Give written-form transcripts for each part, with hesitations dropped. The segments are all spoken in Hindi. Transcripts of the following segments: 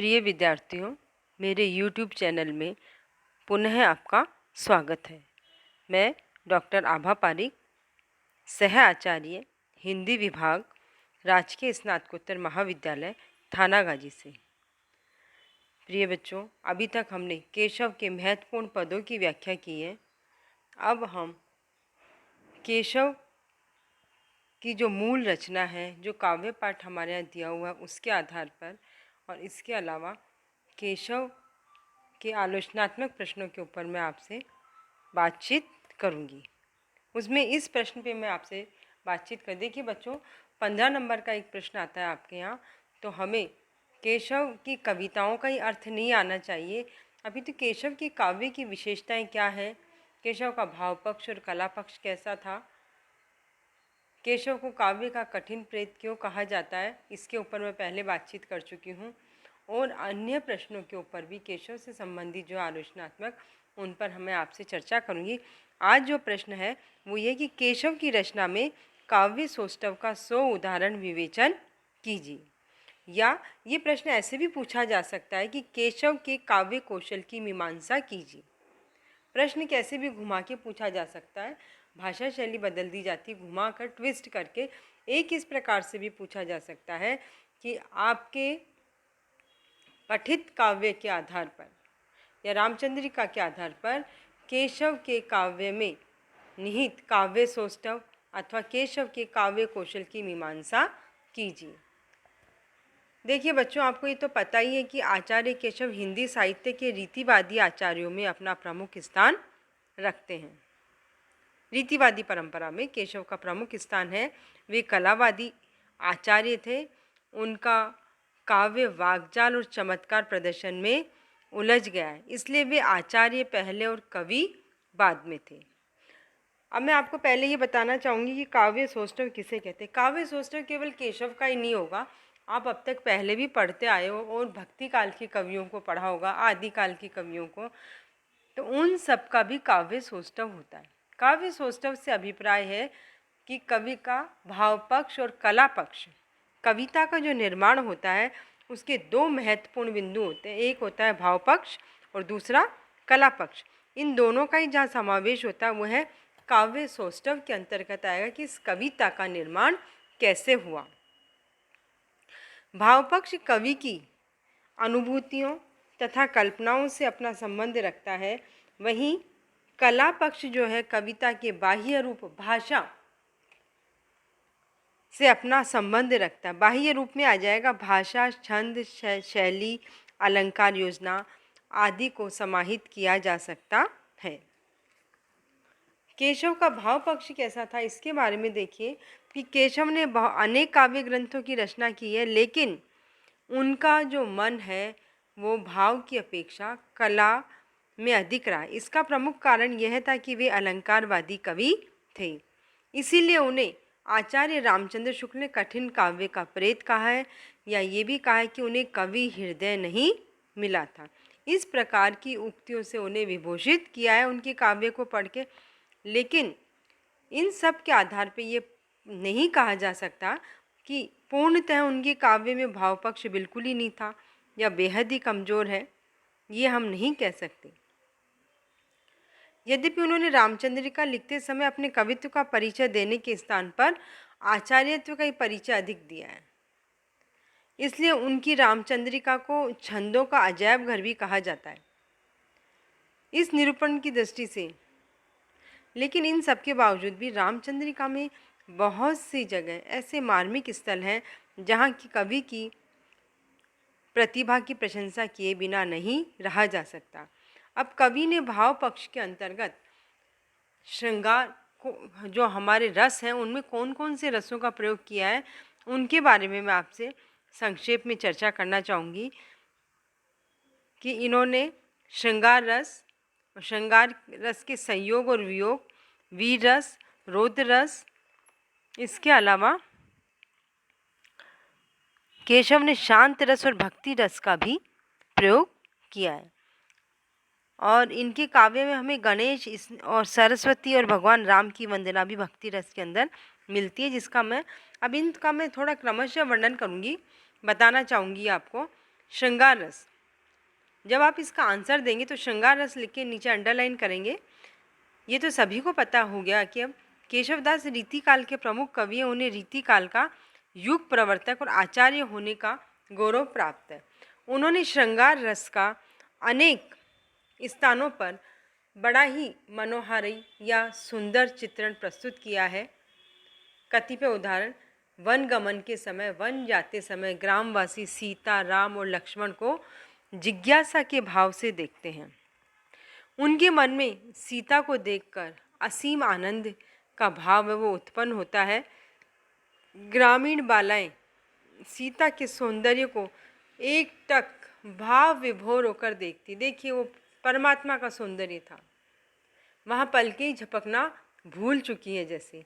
प्रिय विद्यार्थियों, मेरे YouTube चैनल में पुनः आपका स्वागत है। मैं डॉक्टर आभा पारिक, सह आचार्य हिंदी विभाग, राजकीय स्नातकोत्तर महाविद्यालय थानागाजी से। प्रिय बच्चों, अभी तक हमने केशव के महत्वपूर्ण पदों की व्याख्या की है। अब हम केशव की जो मूल रचना है, जो काव्य पाठ हमारे यहाँ दिया हुआ है, उसके आधार पर और इसके अलावा केशव के आलोचनात्मक प्रश्नों के ऊपर मैं आपसे बातचीत करूंगी। उसमें इस प्रश्न पे मैं आपसे बातचीत कर देखिए बच्चों, 15 नंबर का एक प्रश्न आता है आपके यहाँ। तो हमें केशव की कविताओं का ही अर्थ नहीं आना चाहिए। अभी तो केशव की काव्य की विशेषताएं क्या है, केशव का भाव पक्ष और कला पक्ष कैसा था, केशव को काव्य का कठिन प्रेत क्यों कहा जाता है, इसके ऊपर मैं पहले बातचीत कर चुकी हूँ। और अन्य प्रश्नों के ऊपर भी केशव से संबंधित जो आलोचनात्मक, उन पर मैं आपसे चर्चा करूंगी। आज जो प्रश्न है वो ये कि केशव की रचना में काव्य सौष्ठव का 100 उदाहरण विवेचन कीजिए। या ये प्रश्न ऐसे भी पूछा जा सकता है कि केशव के काव्य कौशल की मीमांसा कीजिए। प्रश्न कैसे भी घुमा के पूछा जा सकता है, भाषा शैली बदल दी जाती है, घुमा कर ट्विस्ट करके। एक इस प्रकार से भी पूछा जा सकता है कि आपके पठित काव्य के आधार पर या रामचंद्रिका के आधार पर केशव के काव्य में निहित काव्य सौष्ठव अथवा केशव के काव्य कौशल की मीमांसा कीजिए। देखिए बच्चों, आपको ये तो पता ही है कि आचार्य केशव हिंदी साहित्य के रीतिवादी आचार्यों में अपना प्रमुख स्थान रखते हैं। रीतिवादी परंपरा में केशव का प्रमुख स्थान है। वे कलावादी आचार्य थे। उनका काव्य वाकजाल और चमत्कार प्रदर्शन में उलझ गया है, इसलिए वे आचार्य पहले और कवि बाद में थे। अब मैं आपको पहले ये बताना चाहूँगी कि काव्य सौष्ठव किसे कहते हैं। काव्य सौष्ठव केवल केशव का ही नहीं होगा, आप अब तक पहले भी पढ़ते आए हो और भक्ति काल के कवियों को पढ़ा होगा, आदिकाल के कवियों को, तो उन सब का भी काव्य सौष्ठव होता है। काव्य सौष्ठव से अभिप्राय है कि कवि का भाव पक्ष और कला पक्ष, कविता का जो निर्माण होता है उसके दो महत्वपूर्ण बिंदु होते हैं। एक होता है भाव पक्ष और दूसरा कला पक्ष। इन दोनों का ही जहाँ समावेश होता है वो है काव्य सौष्ठव के अंतर्गत आएगा कि इस कविता का निर्माण कैसे हुआ। भाव पक्ष कवि की अनुभूतियों तथा कल्पनाओं से अपना संबंध रखता है, वहीं कला पक्ष जो है कविता के बाह्य रूप भाषा से अपना संबंध रखता है। बाह्य रूप में आ जाएगा भाषा, छंद, शैली, अलंकार योजना आदि को समाहित किया जा सकता है। केशव का भाव पक्ष कैसा था, इसके बारे में देखिए कि केशव ने अनेक काव्य ग्रंथों की रचना की है, लेकिन उनका जो मन है वो भाव की अपेक्षा कला में अधिक रहा। इसका प्रमुख कारण यह था कि वे अलंकारवादी कवि थे, इसीलिए उन्हें आचार्य रामचंद्र शुक्ल ने कठिन काव्य का प्रेत कहा है, या ये भी कहा है कि उन्हें कवि हृदय नहीं मिला था। इस प्रकार की उक्तियों से उन्हें विभूषित किया है उनके काव्य को पढ़ के। लेकिन इन सब के आधार पर ये नहीं कहा जा सकता कि पूर्णतः उनके काव्य में भाव पक्ष बिल्कुल ही नहीं था या बेहद ही कमज़ोर है, ये हम नहीं कह सकते। यद्यपि उन्होंने रामचंद्रिका लिखते समय अपने कवित्व का परिचय देने के स्थान पर आचार्यत्व का ही परिचय अधिक दिया है, इसलिए उनकी रामचंद्रिका को छंदों का अजायब घर भी कहा जाता है इस निरूपण की दृष्टि से। लेकिन इन सब के बावजूद भी रामचंद्रिका में बहुत सी जगह ऐसे मार्मिक स्थल हैं जहाँ की कवि की प्रतिभा की प्रशंसा किए बिना नहीं रहा जा सकता। अब कवि ने भाव पक्ष के अंतर्गत श्रृंगार को, जो हमारे रस हैं, उनमें कौन कौन से रसों का प्रयोग किया है, उनके बारे में मैं आपसे संक्षेप में चर्चा करना चाहूँगी कि इन्होंने श्रृंगार रस, श्रृंगार रस के संयोग और वियोग, वीर रस, रौद्र रस, इसके अलावा केशव ने शांत रस और भक्ति रस का भी प्रयोग किया है। और इनके काव्य में हमें गणेश और सरस्वती और भगवान राम की वंदना भी भक्ति रस के अंदर मिलती है, जिसका मैं अब इनका मैं थोड़ा क्रमशः वर्णन करूँगी, बताना चाहूँगी आपको श्रृंगार रस। जब आप इसका आंसर देंगे तो श्रृंगार रस लिख के नीचे अंडरलाइन करेंगे। ये तो सभी को पता हो गया कि अब केशवदास रीतिकाल के प्रमुख कवि हैं, उन्हें रीतिकाल का युग प्रवर्तक और आचार्य होने का गौरव प्राप्त है। उन्होंने श्रृंगार रस का अनेक स्थानों पर बड़ा ही मनोहारी या सुंदर चित्रण प्रस्तुत किया है। कतिपय उदाहरण: वन गमन के समय, वन जाते समय ग्रामवासी सीता, राम और लक्ष्मण को जिज्ञासा के भाव से देखते हैं। उनके मन में सीता को देखकर असीम आनंद का भाव वो उत्पन्न होता है। ग्रामीण बालाएं सीता के सौंदर्य को एकटक भाव विभोर होकर देखती। देखिए, वो परमात्मा का सौंदर्य था, वहाँ पलकें ही झपकना भूल चुकी है जैसे।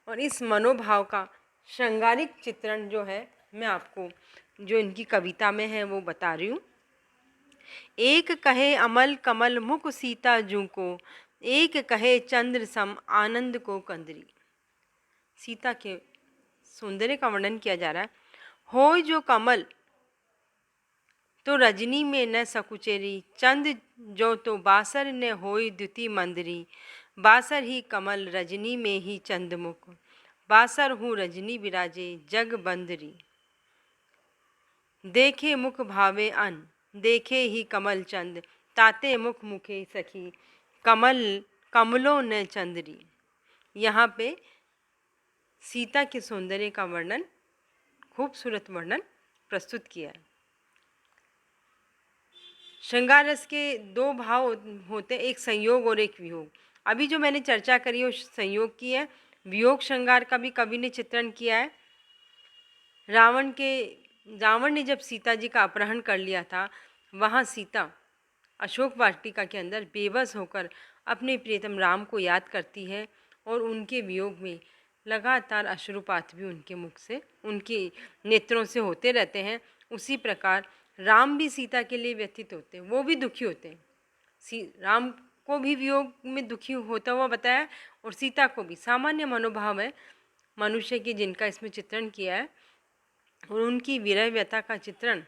और इस मनोभाव का श्रृंगारिक चित्रण जो है, मैं आपको जो इनकी कविता में है वो बता रही हूँ। एक कहे अमल कमल मुख सीता जू को, एक कहे चंद्र सम आनंद को कंदरी। सीता के सौंदर्य का वर्णन किया जा रहा है। हो जो कमल तो रजनी में न सकुचेरी, चंद जो तो बासर न होई द्युति मंदरी। बासर ही कमल रजनी में ही चंदमुख, बासर हूँ रजनी विराजे जग बंदरी। देखे मुख भावे अन, देखे ही कमल चंद, ताते मुख मुखे सखी, कमलों न चंदरी। यहाँ पे सीता के सौंदर्य का वर्णन, खूबसूरत वर्णन प्रस्तुत किया है। श्रृंगार रस के दो भाव होते हैं, एक संयोग और एक वियोग। अभी जो मैंने चर्चा करी वो संयोग की है। वियोग श्रृंगार का भी कवि ने चित्रण किया है। रावण ने जब सीता जी का अपहरण कर लिया था, वहाँ सीता अशोक वाटिका के अंदर बेबस होकर अपने प्रियतम राम को याद करती है और उनके वियोग में लगातार अश्रुपात भी उनके मुख से, उनके नेत्रों से होते रहते हैं। उसी प्रकार राम भी सीता के लिए व्यथित होते हैं, वो भी दुखी होते हैं। राम को भी वियोग में दुखी होता हुआ बताया और सीता को भी। सामान्य मनोभाव है मनुष्य की, जिनका इसमें चित्रण किया है। और उनकी विरह व्यथा का चित्रण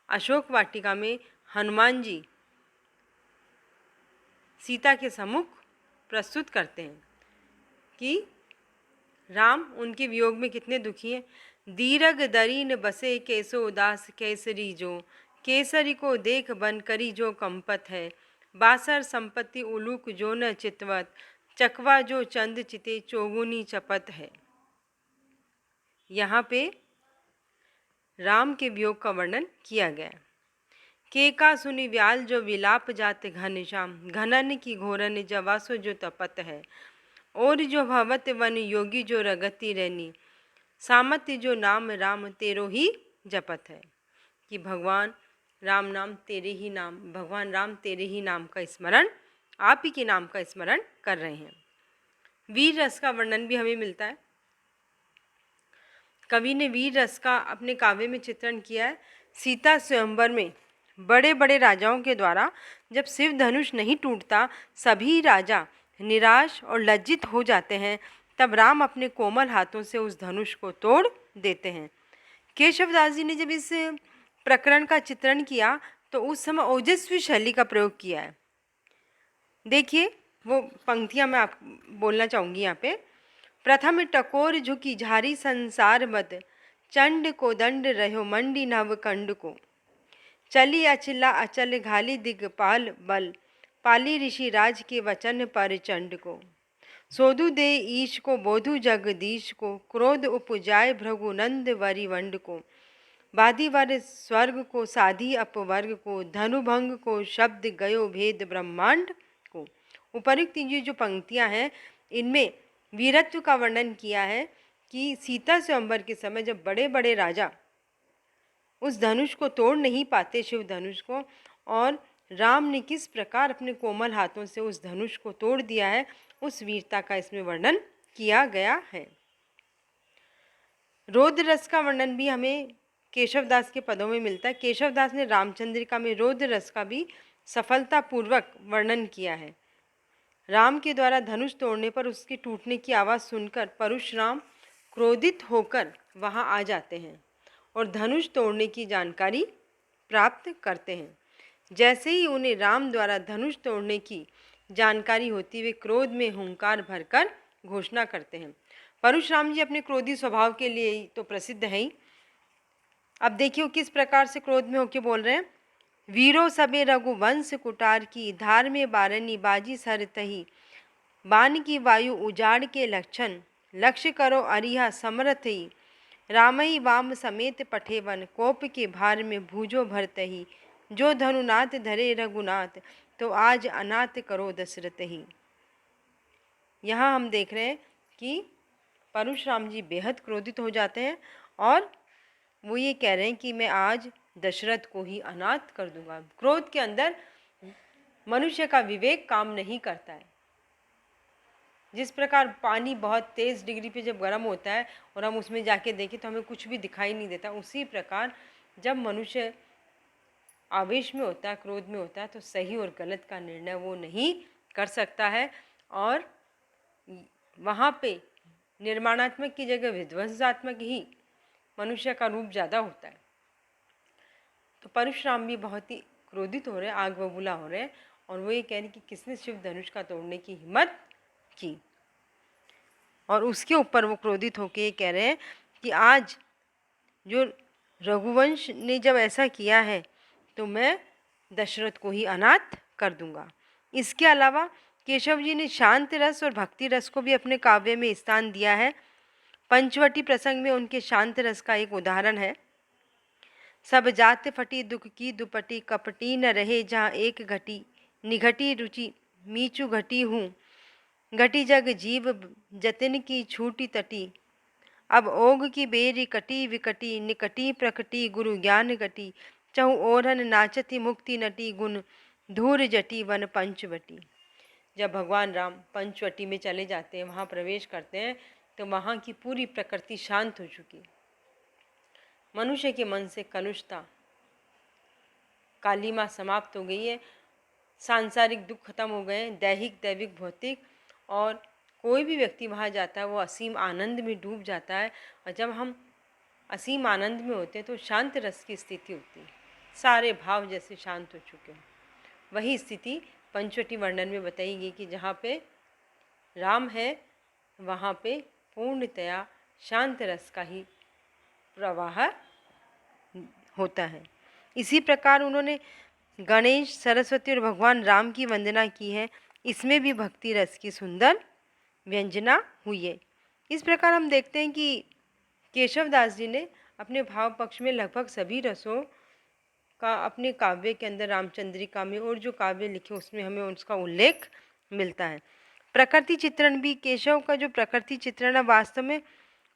अशोक वाटिका में हनुमान जी सीता के सम्मुख प्रस्तुत करते हैं कि राम उनके वियोग में कितने दुखी हैं। दीरग दरीन बसे कैसो उदास केसरी जो, केसरी को देख बन करी जो कंपत है। बासर संपत्ति उलूक जो न चितवत, चकवा जो चंद चिते चौगुनी चपत है। यहाँ पे राम के वियोग का वर्णन किया गया। केका सुनि व्याल जो विलाप जात घनश्याम, घनन की घोरन जवासो जो तपत है। और जो भवत वन योगी जो रगति रहनी, सामत्य जो नाम राम तेरो ही जपत है। कि भगवान राम नाम तेरे ही नाम, भगवान राम तेरे ही नाम का स्मरण, आप ही के नाम का स्मरण कर रहे हैं। वीर रस का वर्णन भी हमें मिलता है। कवि ने वीर रस का अपने काव्य में चित्रण किया है। सीता स्वयंवर में बड़े बड़े राजाओं के द्वारा जब शिव धनुष नहीं टूटता, सभी राजा निराश और लज्जित हो जाते हैं, तब राम अपने कोमल हाथों से उस धनुष को तोड़ देते हैं। केशवदास जी ने जब इस प्रकरण का चित्रण किया तो उस समय ओजस्वी शैली का प्रयोग किया है। देखिए वो पंक्तियां मैं आप बोलना चाहूँगी यहाँ पे। प्रथम टकोर झुकी झारी संसार मद, चंड को दंड रहो मंडी नव कंड को। चली अचला अचल घाली दिगपाल बल, पाली ऋषि राज के वचन पर चंड को। सोधु दे ईश को बोधु जगदीश को, क्रोध उपजाय भृगुनंद वरिवंड को। बाधी वर स्वर्ग को साधी अपवर्ग को, धनुभंग को शब्द गयो भेद ब्रह्मांड को। उपरुक्त ये जो पंक्तियां हैं, इनमें वीरत्व का वर्णन किया है कि सीता स्वयंवर के समय जब बड़े बड़े राजा उस धनुष को तोड़ नहीं पाते, शिव धनुष को, और राम ने किस प्रकार अपने कोमल हाथों से उस धनुष को तोड़ दिया है, उस वीरता का इसमें वर्णन किया गया है। रौद्र रस का वर्णन भी हमें केशवदास के पदों में मिलता है। केशवदास ने रामचंद्रिका में रौद्र रस का भी सफलतापूर्वक वर्णन किया है। राम के द्वारा धनुष तोड़ने पर उसके टूटने की आवाज़ सुनकर परशुराम क्रोधित होकर वहां आ जाते हैं और धनुष तोड़ने की जानकारी प्राप्त करते हैं। जैसे ही उन्हें राम द्वारा धनुष तोड़ने की जानकारी होती, वे क्रोध में हुंकार भरकर घोषणा करते हैं। परशुराम जी अपने क्रोधी स्वभाव के लिए तो प्रसिद्ध हैं ही। अब देखिए वो किस प्रकार से क्रोध में होकर बोल रहे हैं। वीरो सबे रघुवंश कुटार की, धार में बारनी बाजी सर तही, बाण की वायु उजाड़ के लक्षण, लक्ष्य करो अरिहा समरथ ही, रामई वाम समेत पठेवन, कोप के भार में भूजो भरतही, जो धनुनाथ धरे रघुनाथ, तो आज अनाथ करो दशरथ ही। यहाँ हम देख रहे हैं कि परशुराम जी बेहद क्रोधित हो जाते हैं और वो ये कह रहे हैं कि मैं आज दशरथ को ही अनाथ कर दूंगा। क्रोध के अंदर मनुष्य का विवेक काम नहीं करता है। जिस प्रकार पानी बहुत तेज़ डिग्री पे जब गर्म होता है और हम उसमें जाके देखें तो हमें कुछ भी दिखाई नहीं देता, उसी प्रकार जब मनुष्य आवेश में होता है, क्रोध में होता है, तो सही और गलत का निर्णय वो नहीं कर सकता है और वहाँ पे निर्माणात्मक की जगह विध्वंसात्मक ही मनुष्य का रूप ज़्यादा होता है। तो परशुराम भी बहुत ही क्रोधित हो रहे हैं, आग बबूला हो रहे हैं और वो ये कह रहे हैं कि किसने शिव धनुष का तोड़ने की हिम्मत की। और उसके ऊपर वो क्रोधित होकर ये कह रहे हैं कि आज जो रघुवंश ने जब ऐसा किया है तो मैं दशरथ को ही अनाथ कर दूंगा। इसके अलावा केशव जी ने शांत रस और भक्ति रस को भी अपने काव्य में स्थान दिया है। पंचवटी प्रसंग में उनके शांत रस का एक उदाहरण है। सब जात फटी दुख की दुपटी, कपटी न रहे जहाँ एक घटी, निघटी रुचि मीचू घटी हूँ, घटी जग जीव जतिन की छूटी तटी, अब ओग की बेरी कटी विकटी, निकटी प्रकटी गुरु ज्ञान गटी, चहु ओरहन नाचती मुक्ति नटी, गुण धूर जटी वन पंचवटी। जब भगवान राम पंचवटी में चले जाते हैं, वहाँ प्रवेश करते हैं, तो वहाँ की पूरी प्रकृति शांत हो चुकी। मनुष्य के मन से कलुषता कालीमा समाप्त हो गई है, सांसारिक दुख खत्म हो गए, दैहिक दैविक भौतिक, और कोई भी व्यक्ति वहाँ जाता है वो असीम आनंद में डूब जाता है। और जब हम असीम आनंद में होते हैं तो शांत रस की स्थिति होती है, सारे भाव जैसे शांत हो चुके हैं। वही स्थिति पंचवटी वर्णन में बताई गई कि जहाँ पे राम है वहाँ पे पूर्णतया शांत रस का ही प्रवाह होता है। इसी प्रकार उन्होंने गणेश, सरस्वती और भगवान राम की वंदना की है। इसमें भी भक्ति रस की सुंदर व्यंजना हुई है। इस प्रकार हम देखते हैं कि केशव दास जी ने अपने भाव पक्ष में लगभग सभी रसों का अपने काव्य के अंदर, रामचंद्रिका में और जो काव्य लिखे उसमें हमें उसका उल्लेख मिलता है। प्रकृति चित्रण भी, केशव का जो प्रकृति चित्रण है वास्तव में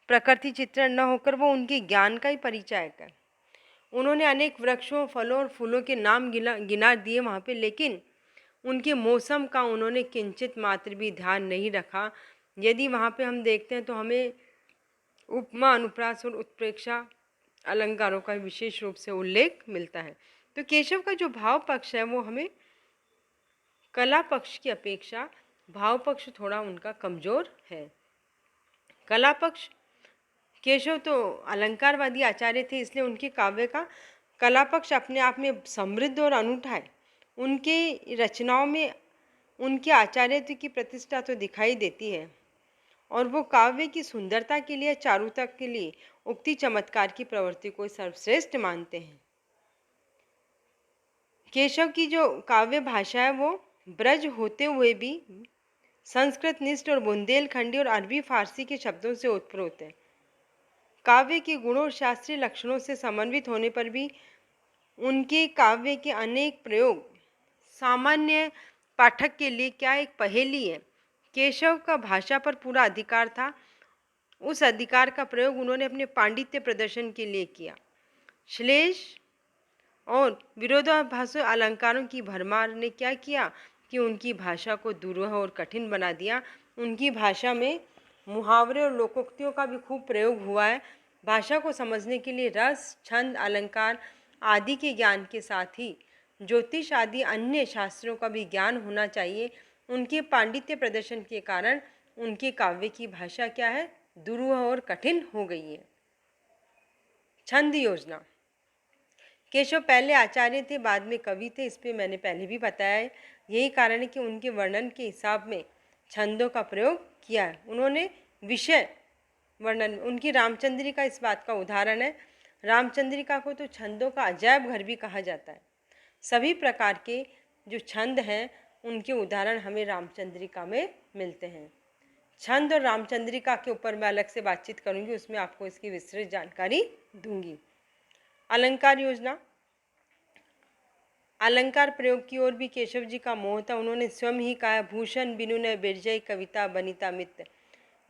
प्रकृति चित्रण न होकर वो उनके ज्ञान का ही परिचायक है। उन्होंने अनेक वृक्षों, फलों और फूलों के नाम गिना दिए वहाँ पे, लेकिन उनके मौसम का उन्होंने किंचित मात्र भी ध्यान नहीं रखा। यदि वहाँ पे हम देखते हैं तो हमें उपमा, अनुप्रास और उत्प्रेक्षा अलंकारों का विशेष रूप से उल्लेख मिलता है। तो केशव का जो भाव पक्ष है वो हमें कला पक्ष की अपेक्षा भाव पक्ष थोड़ा उनका कमजोर है। कला पक्ष, केशव तो अलंकारवादी आचार्य थे, इसलिए उनके काव्य का कला पक्ष अपने आप में समृद्ध और अनूठा है। उनके रचनाओं में उनके आचार्यत्व की प्रतिष्ठा तो दिखाई देती है और वो काव्य की सुंदरता के लिए, चारुता के लिए उक्ति चमत्कार की प्रवृत्ति को सर्वश्रेष्ठ मानते हैं। केशव की जो काव्य भाषा है वो ब्रज होते हुए भी संस्कृत निष्ठ और बुंदेलखंडी और अरबी फारसी के शब्दों से उत्प्रोत है। काव्य के गुणों और शास्त्रीय लक्षणों से समन्वित होने पर भी उनके काव्य के अनेक प्रयोग सामान्य पाठक के लिए क्या एक पहेली है। केशव का भाषा पर पूरा अधिकार था। उस अधिकार का प्रयोग उन्होंने अपने पांडित्य प्रदर्शन के लिए किया। श्लेष और विरोधाभासी अलंकारों की भरमार ने क्या किया कि उनकी भाषा को दुरूह और कठिन बना दिया। उनकी भाषा में मुहावरे और लोकोक्तियों का भी खूब प्रयोग हुआ है। भाषा को समझने के लिए रस, छंद, अलंकार आदि के ज्ञान के साथ ही ज्योतिष आदि अन्य शास्त्रों का भी ज्ञान होना चाहिए। उनके पांडित्य प्रदर्शन के कारण उनके काव्य की भाषा क्या है, दुरूह और कठिन हो गई है। छंद योजना, केशव पहले आचार्य थे, बाद में कवि थे, इस पे मैंने पहले भी बताया है। यही कारण है कि उनके वर्णन के हिसाब में छंदों का प्रयोग किया है। उन्होंने विषय वर्णन, उनकी रामचंद्रिका इस बात का उदाहरण है। रामचंद्रिका को तो छंदों का अजायब घर भी कहा जाता है। सभी प्रकार के जो छंद हैं उनके उदाहरण हमें रामचंद्रिका में मिलते हैं। छंद और रामचंद्रिका के ऊपर मैं अलग से बातचीत करूंगी, उसमें आपको इसकी विस्तृत जानकारी दूंगी। अलंकार योजना, अलंकार प्रयोग की ओर भी केशव जी का मोह था। उन्होंने स्वयं ही कहा, भूषण बिनु न बिरजय कविता बनिता मित्र।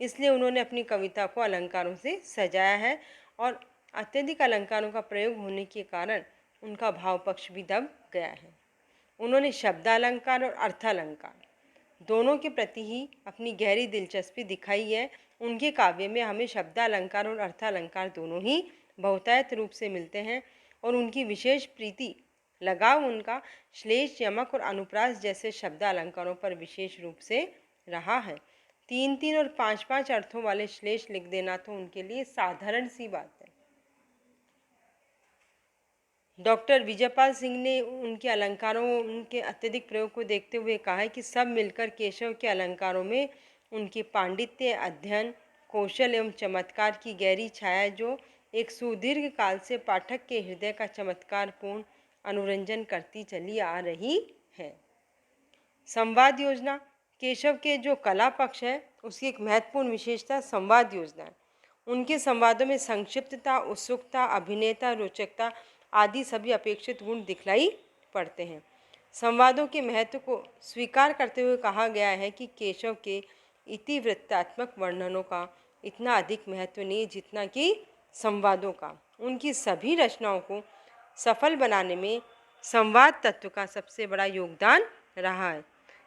इसलिए उन्होंने अपनी कविता को अलंकारों से सजाया है और अत्यधिक अलंकारों का प्रयोग होने के कारण उनका भाव पक्ष भी दब गया है। उन्होंने शब्दालंकार और अर्थालंकार दोनों के प्रति ही अपनी गहरी दिलचस्पी दिखाई है। उनके काव्य में हमें शब्दालंकार और अर्थालंकार दोनों ही बहुतायत रूप से मिलते हैं और उनकी विशेष प्रीति, लगाव उनका श्लेष, यमक और अनुप्रास जैसे शब्दालंकारों पर विशेष रूप से रहा है। 3-3 और 5-5 अर्थों वाले श्लेष लिख देना तो उनके लिए साधारण सी बात है। डॉक्टर विजयपाल सिंह ने उनके अलंकारों, उनके अत्यधिक प्रयोग को देखते हुए कहा है कि सब मिलकर केशव के अलंकारों में उनकी पांडित्य, अध्ययन, कौशल एवं चमत्कार की गहरी छाया, जो एक सुदीर्घ काल से पाठक के हृदय का चमत्कारपूर्ण अनुरंजन करती चली आ रही है। संवाद योजना, केशव के जो कला पक्ष है उसकी एक महत्वपूर्ण विशेषता संवाद योजना है। उनके संवादों में संक्षिप्तता, उत्सुकता, अभिनेता, रोचकता आदि सभी अपेक्षित गुण दिखलाई पड़ते हैं। संवादों के महत्व को स्वीकार करते हुए कहा गया है कि केशव के इतिवृत्तात्मक वर्णनों का इतना अधिक महत्व नहीं जितना कि संवादों का। उनकी सभी रचनाओं को सफल बनाने में संवाद तत्व का सबसे बड़ा योगदान रहा है।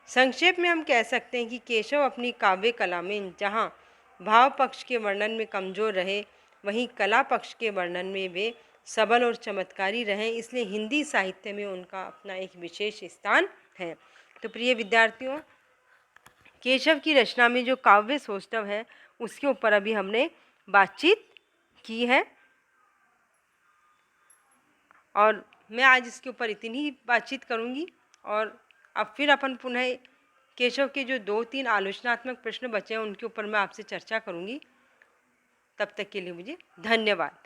संक्षेप में हम कह सकते हैं कि केशव अपनी काव्य कला में जहाँ भाव पक्ष के वर्णन में कमजोर रहे, वहीं कला पक्ष के वर्णन में वे सबल और चमत्कारी रहे। इसलिए हिंदी साहित्य में उनका अपना एक विशेष स्थान है। तो प्रिय विद्यार्थियों, केशव की रचना में जो काव्य सौष्ठव है उसके ऊपर अभी हमने बातचीत की है और मैं आज इसके ऊपर इतनी ही बातचीत करूंगी। और अब फिर अपन पुनः केशव के जो 2-3 आलोचनात्मक प्रश्न बचे हैं उनके ऊपर मैं आपसे चर्चा करूंगी। तब तक के लिए मुझे धन्यवाद।